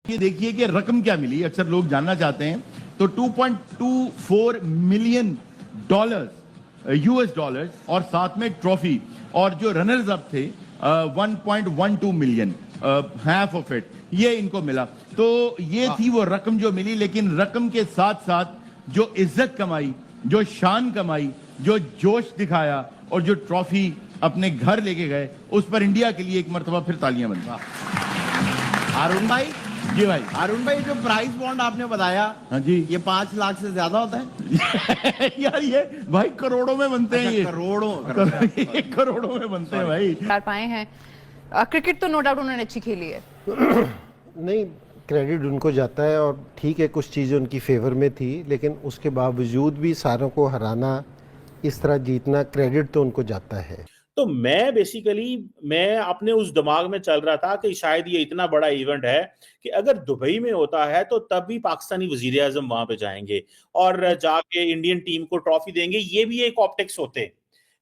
ये देखिए कि रकम क्या मिली, अक्सर लोग जानना चाहते हैं। तो 2.24 मिलियन डॉलर्स, यूएस डॉलर्स, और साथ में ट्रॉफी, और जो रनर्स अप थे 1.12 मिलियन, हाफ ऑफ इट ये इनको मिला। तो ये थी वो रकम जो मिली, लेकिन रकम के साथ साथ जो इज्जत कमाई, जो शान कमाई, जो जोश दिखाया और जो ट्रॉफी अपने घर लेके गए, उस पर इंडिया के लिए एक मर्तबा फिर तालियां बनता। अरुण भाई, जी भाई। अरुण भाई, जो प्राइस बॉन्ड आपने बताया, हाँ जी, ये 5 लाख से ज्यादा होता है? यार ये भाई करोड़ों में बनते हैं। ये करोड़ों ये करोड़ों में बनते हैं भाई। कर पाए हैं। क्रिकेट तो नो डाउट उन्होंने अच्छी खेली है। नहीं, क्रेडिट उनको जाता है, और ठीक है कुछ चीज़ें उनकी फेवर में थी, लेकिन उसके बावजूद भी सारों को हराना, इस तरह जीतना, क्रेडिट तो उनको जाता है। तो मैं अपने उस दिमाग में चल रहा था कि शायद ये इतना बड़ा इवेंट है कि अगर दुबई में होता है तो तब भी पाकिस्तानी वजीर आजम वहां पे जाएंगे और जाके इंडियन टीम को ट्रॉफी देंगे। ये भी एक ऑप्टिक्स होते,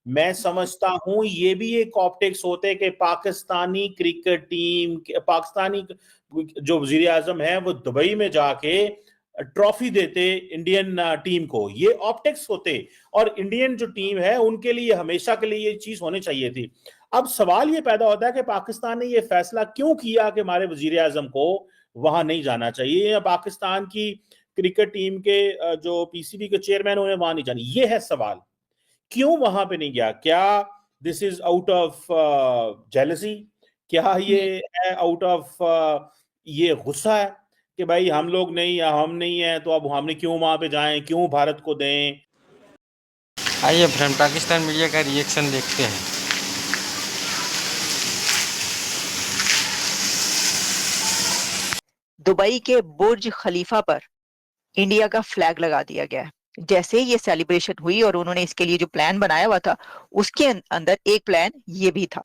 मैं समझता हूं ये भी एक ऑप्टिक्स होते कि पाकिस्तानी क्रिकेट टीम, पाकिस्तानी जो वजीर आजम है वो दुबई में जाके ट्रॉफी देते इंडियन टीम को। ये ऑप्टिक्स होते, और इंडियन जो टीम है उनके लिए हमेशा के लिए ये चीज होनी चाहिए थी। अब सवाल ये पैदा होता है कि पाकिस्तान ने ये फैसला क्यों किया कि हमारे वजीर आजम को वहां नहीं जाना चाहिए, या पाकिस्तान की क्रिकेट टीम के जो पीसीबी के चेयरमैन उन्हें वहां नहीं जानी। ये है सवाल, क्यों वहां पे नहीं गया? क्या this is out of jealousy? क्या ये है आउट ऑफ ये गुस्सा है कि भाई हम लोग नहीं, या हम नहीं है तो अब हमने क्यों वहां पे जाएं, क्यों भारत को दें? आइए फ्रेंड, पाकिस्तान मीडिया का रिएक्शन देखते हैं। दुबई के बुर्ज खलीफा पर इंडिया का फ्लैग लगा दिया गया है। जैसे ही ये सेलिब्रेशन हुई और उन्होंने इसके लिए जो प्लान बनाया हुआ था, उसके अंदर एक प्लान ये भी था।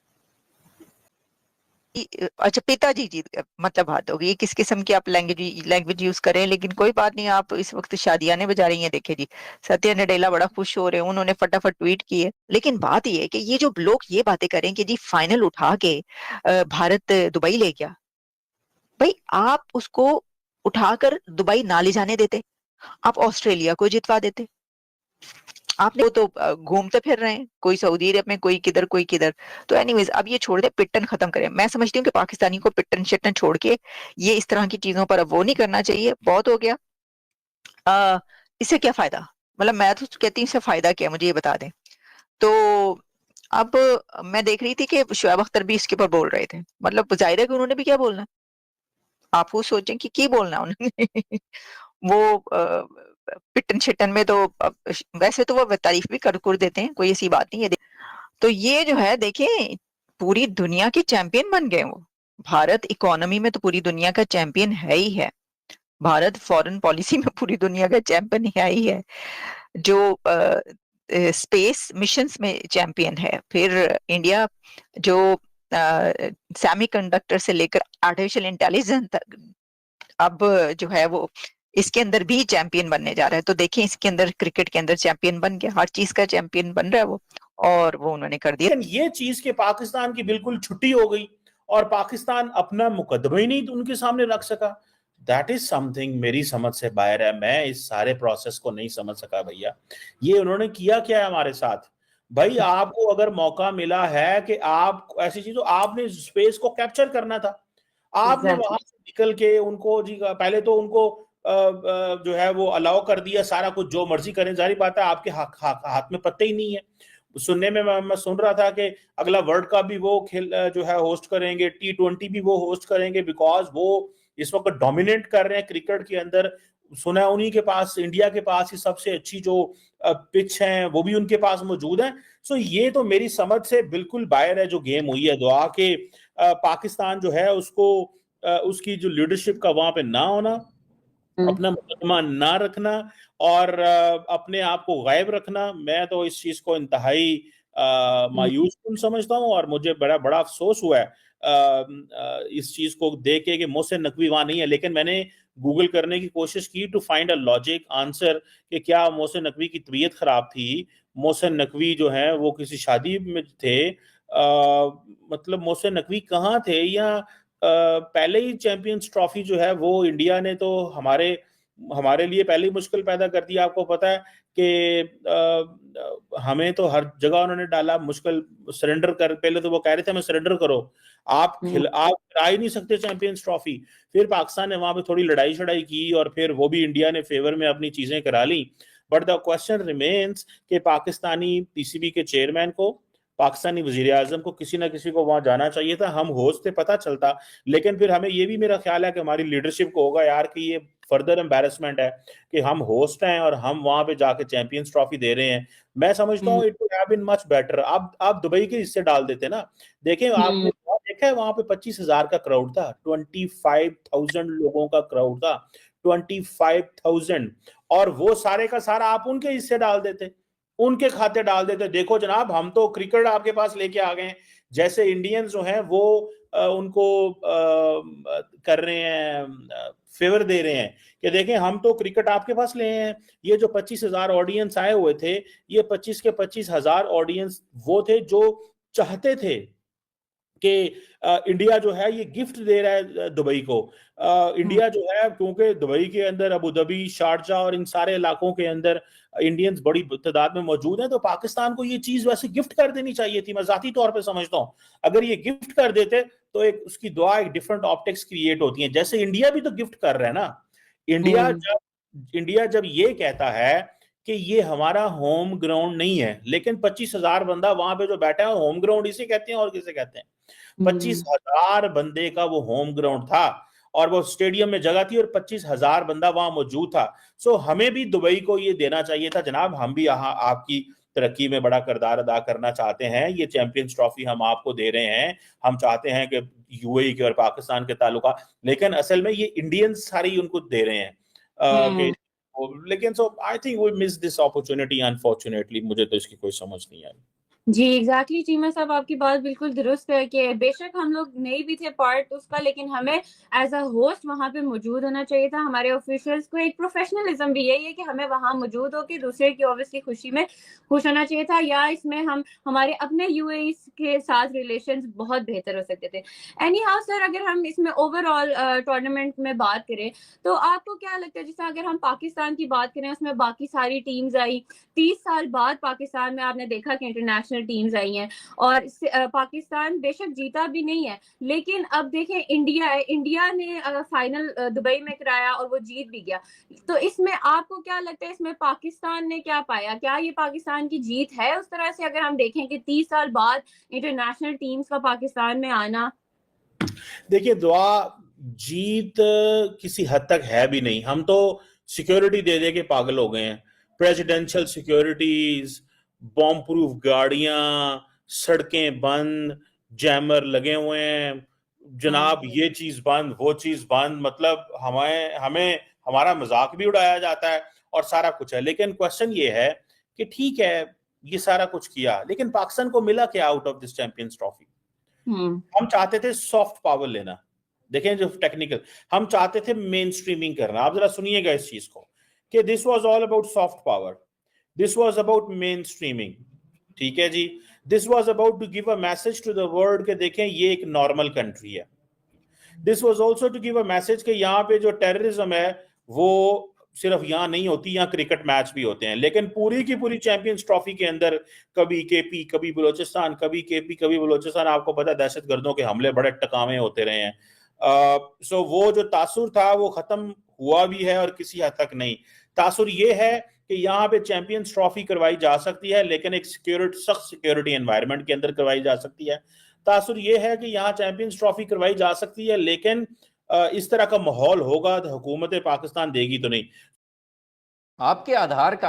अच्छा, पिताजी जी मतलब बात होगी, किस किस्म की आप लैंग्वेज यूज करें, लेकिन कोई बात नहीं। आप इस वक्त शादियां ने बजा रही हैं। देखे जी, सत्या नडेला बड़ा खुश हो रहे हैं, उन्होंने फटाफट ट्वीट की है। लेकिन बात ये है कि ये जो लोग ये बातें करें कि जी फाइनल उठा के भारत दुबई ले गया, भाई आप उसको उठाकर दुबई ना ले जाने देते, आप ऑस्ट्रेलिया को जितवा देते। आपने वो तो घूमते फिर रहे हैं, कोई सऊदी अरब में, कोई किधर कोई किधर। तो एनीवेज, अब ये छोड़ दे, पिट्टन खत्म करें। मैं समझती हूँ कि पाकिस्तानी को पिट्टन शिट्टन छोड़ के ये इस तरह की चीजों पर अब वो नहीं करना चाहिए। बहुत हो गया। इससे क्या फायदा? मतलब मैं तो कहती हूँ इससे फायदा क्या है, मुझे ये बता दें। तो अब मैं देख रही थी कि शुएब अख्तर भी इसके ऊपर बोल रहे थे। मतलब जाहिर है कि उन्होंने भी क्या बोलना है, आप वो सोचें कि क्या बोलना है उन्होंने। वो पिटन शिटन में तो वैसे तो वो तारीफ भी कर देते हैं, कोई ऐसी बात नहीं है। तो ये जो है देखिए, पूरी दुनिया के चैंपियन बन गए वो। भारत इकोनॉमी में तो पूरी दुनिया का चैंपियन है ही है, भारत फॉरेन पॉलिसी में पूरी दुनिया का चैंपियन है ही है, जो स्पेस मिशंस में चैंपियन है। फिर इंडिया जो सेमीकंडक्टर से लेकर आर्टिफिशियल इंटेलिजेंस तक अब जो है वो इसके अंदर भी चैंपियन बनने जा रहा है। तो देखें, इसके अंदर क्रिकेट के अंदर चैंपियन बन गया, हर चीज का चैंपियन बन रहा है वो, और वो उन्होंने कर दिया। लेकिन ये चीज के पाकिस्तान की बिल्कुल छुट्टी हो गई और पाकिस्तान अपना मुकदमा ही नहीं उनके सामने रख सका। दैट इज समथिंग मेरी समझ से बाहर है। मैं इस सारे प्रोसेस को नहीं समझ सका भैया, ये उन्होंने किया क्या है हमारे साथ? भाई आपको अगर मौका मिला है कि आप ऐसी चीज, आपने स्पेस को कैप्चर करना था, आपने वहां से निकल के उनको जी पहले तो उनको जो है वो अलाउ कर दिया, सारा कुछ जो मर्जी करें। जारी बात है आपके हाथ में पत्ते ही नहीं है। सुनने में मैं सुन रहा था कि अगला वर्ल्ड कप भी वो खेल जो है होस्ट करेंगे, T20 भी वो होस्ट करेंगे, बिकॉज वो इस वक्त डोमिनेट कर रहे हैं क्रिकेट के अंदर। सुना है उन्हीं के पास, इंडिया के पास ही सबसे अच्छी जो पिच है वो भी उनके पास मौजूद है। सो ये तो मेरी समझ से बिल्कुल बाहर है जो गेम हुई है। दुआ के पाकिस्तान जो है उसको उसकी जो लीडरशिप का वहां पे ना होना, अपना मुकदमा ना रखना और अपने आप को गायब रखना, मैं तो इस चीज को इंतहाई मायूस समझता हूँ। और मुझे बड़ा बड़ा अफसोस हुआ है इस चीज को देख के कि मोहसिन नकवी वहां नहीं है। लेकिन मैंने गूगल करने की कोशिश की to find a logic answer कि क्या मोहसिन नकवी की तबीयत खराब थी, मोहसिन नकवी जो है वो किसी शादी में थे, मतलब मोहसिन नकवी कहाँ थे, या पहले ही चैंपियंस ट्रॉफी जो है वो इंडिया ने तो हमारे लिए पहले ही मुश्किल पैदा कर दिया। आपको पता है कि हमें तो हर जगह उन्होंने डाला मुश्किल, सरेंडर कर, पहले तो वो कह रहे थे हमें सरेंडर करो, आप खिला ही नहीं सकते चैंपियंस ट्रॉफी। फिर पाकिस्तान ने वहां पे थोड़ी लड़ाई शड़ाई की और फिर वो भी इंडिया ने फेवर में अपनी चीजें करा ली। बट द क्वेश्चन रिमेन्स कि पाकिस्तानी पीसीबी के चेयरमैन को, पाकिस्तानी वजीर आजम को, किसी ना किसी को वहां जाना चाहिए था। हम होस्ट थे, पता चलता, लेकिन फिर हमें ये भी मेरा ख्याल है कि हमारी लीडरशिप को होगा यार कि ये फर्दर एम्बैरेसमेंट है कि हम होस्ट हैं और हम वहां पे जाके चैंपियंस ट्रॉफी दे रहे हैं। मैं समझता हूँ it would have been much better. आप दुबई के हिस्से डाल देते ना। देखें, आपने देखा है वहां पे 25,000 का क्राउड था, 25,000 लोगों का क्राउड था, 25,000, और वो सारे का सारा आप उनके हिस्से डाल देते, उनके खाते डाल देते। देखो जनाब, हम तो क्रिकेट आपके पास लेके आ गए, जैसे इंडियंस जो हैं वो उनको कर रहे हैं, फेवर दे रहे हैं कि देखें हम तो क्रिकेट आपके पास ले हैं। ये जो 25,000 ऑडियंस आए हुए थे, ये 25 के 25,000 ऑडियंस वो थे जो चाहते थे कि इंडिया जो है ये गिफ्ट दे रहा है दुबई को। इंडिया जो है, क्योंकि दुबई के अंदर अबू धाबी, शारजा और इन सारे इलाकों के अंदर इंडियंस बड़ी तादाद में मौजूद हैं, तो पाकिस्तान को ये चीज वैसे गिफ्ट कर देनी चाहिए थी। मैं जाती तौर पे समझता हूँ अगर ये गिफ्ट कर देते तो एक उसकी दुआ, एक डिफरेंट ऑप्टिक्स क्रिएट होती है। जैसे इंडिया भी तो गिफ्ट कर रहा है ना। इंडिया जब ये कहता है कि ये हमारा होम ग्राउंड नहीं है, लेकिन 25,000 बंदा वहां पे जो बैठा है होम ग्राउंड इसे कहते हैं और किसे कहते हैं? 25,000 बंदे का वो होम ग्राउंड था और वो स्टेडियम में जगह थी और 25,000 बंदा वहां मौजूद था। सो हमें भी दुबई को ये देना चाहिए था जनाब, हम भी यहाँ आपकी तरक्की में बड़ा किरदार अदा करना चाहते हैं। ये चैंपियंस ट्रॉफी हम आपको दे रहे हैं, हम चाहते हैं कि यूएई के और पाकिस्तान के ताल्लुका, लेकिन असल में ये इंडियंस सारी उनको दे रहे हैं। लेकिन so I think we miss this opportunity unfortunately. मुझे तो इसकी कोई समझ नहीं आई। जी एग्जैक्टली चीमा साहब, आपकी बात बिल्कुल दुरुस्त है कि बेशक हम लोग नहीं भी थे पार्ट उसका, लेकिन हमें एज अ होस्ट वहाँ पे मौजूद होना चाहिए था। हमारे ऑफिशियल्स को एक प्रोफेशनलिज्म भी यही है कि हमें वहाँ मौजूद हो के दूसरे की ऑब्वियसली खुशी में खुश होना चाहिए था, या इसमें हम हमारे अपने यूएई के साथ रिलेशंस बहुत बेहतर हो सकते थे। एनी हाउ सर, अगर हम इसमें ओवरऑल टूर्नामेंट में बात करें तो आपको क्या लगता है, जैसे अगर हम पाकिस्तान की बात करें उसमें बाकी सारी टीम्स आई, 30 साल बाद पाकिस्तान में आपने देखा कि इंटरनेशनल टीम्स आई हैं और पाकिस्तान बेशक जीता भी नहीं है, लेकिन अब देखें इंडिया ने फाइनल दुबई में कराया और वो जीत भी गया। तो इसमें आपको क्या लगता है, इसमें पाकिस्तान ने क्या पाया? क्या ये पाकिस्तान की जीत है उस तरह से, अगर हम देखें कि 30 साल बाद इंटरनेशनल टीम्स का पाकिस्तान में आना? देखिए दुआ, जीत किसी हद तक है भी नहीं। हम तो सिक्योरिटी दे दे के पागल हो गए हैं। प्रेसिडेंशियल सिक्योरिटीज, बॉम्ब प्रूफ गाड़ियां, सड़कें बंद, जैमर लगे हुए हैं जनाब, ये चीज बंद, वो चीज बंद, मतलब हमें हमारा मजाक भी उड़ाया जाता है और सारा कुछ है। लेकिन क्वेश्चन ये है कि ठीक है ये सारा कुछ किया, लेकिन पाकिस्तान को मिला क्या out of this champions trophy? हम चाहते थे सॉफ्ट पावर लेना, देखें जो टेक्निकल, हम चाहते थे मेन स्ट्रीमिंग करना। आप जरा सुनिएगा इस चीज को कि this was all about soft power, this was about mainstreaming, ठीक है जी। This was about to give a message to the world कि देखें ये एक नॉर्मल कंट्री है। This was also to give a message कि यहाँ पे जो टेररिज्म है वो सिर्फ यहाँ नहीं होती, यहाँ क्रिकेट मैच भी होते हैं। लेकिन पूरी की पूरी चैंपियंस ट्रॉफी के अंदर कभी केपी, कभी बलोचिस्तान, कभी केपी, कभी बलोचिस्तान, आपको पता है दहशतगर्दों के हमले बड़े टकावे होते रहे हैं। सो वो जो तासुर था वो खत्म हुआ भी है और किसी हद तक नहीं। तासुर ये है कि यहाँ पे चैंपियंस ट्रॉफी करवाई जा सकती है, लेकिन एक सख्त सिक्योरिटी एनवायरनमेंट के अंदर करवाई जा सकती है। तासुर ये है कि यहाँ चैंपियंस ट्रॉफी करवाई जा सकती है, लेकिन इस तरह का माहौल होगा तो हुकूमत पाकिस्तान देगी तो नहीं। आपके आधार कार्ड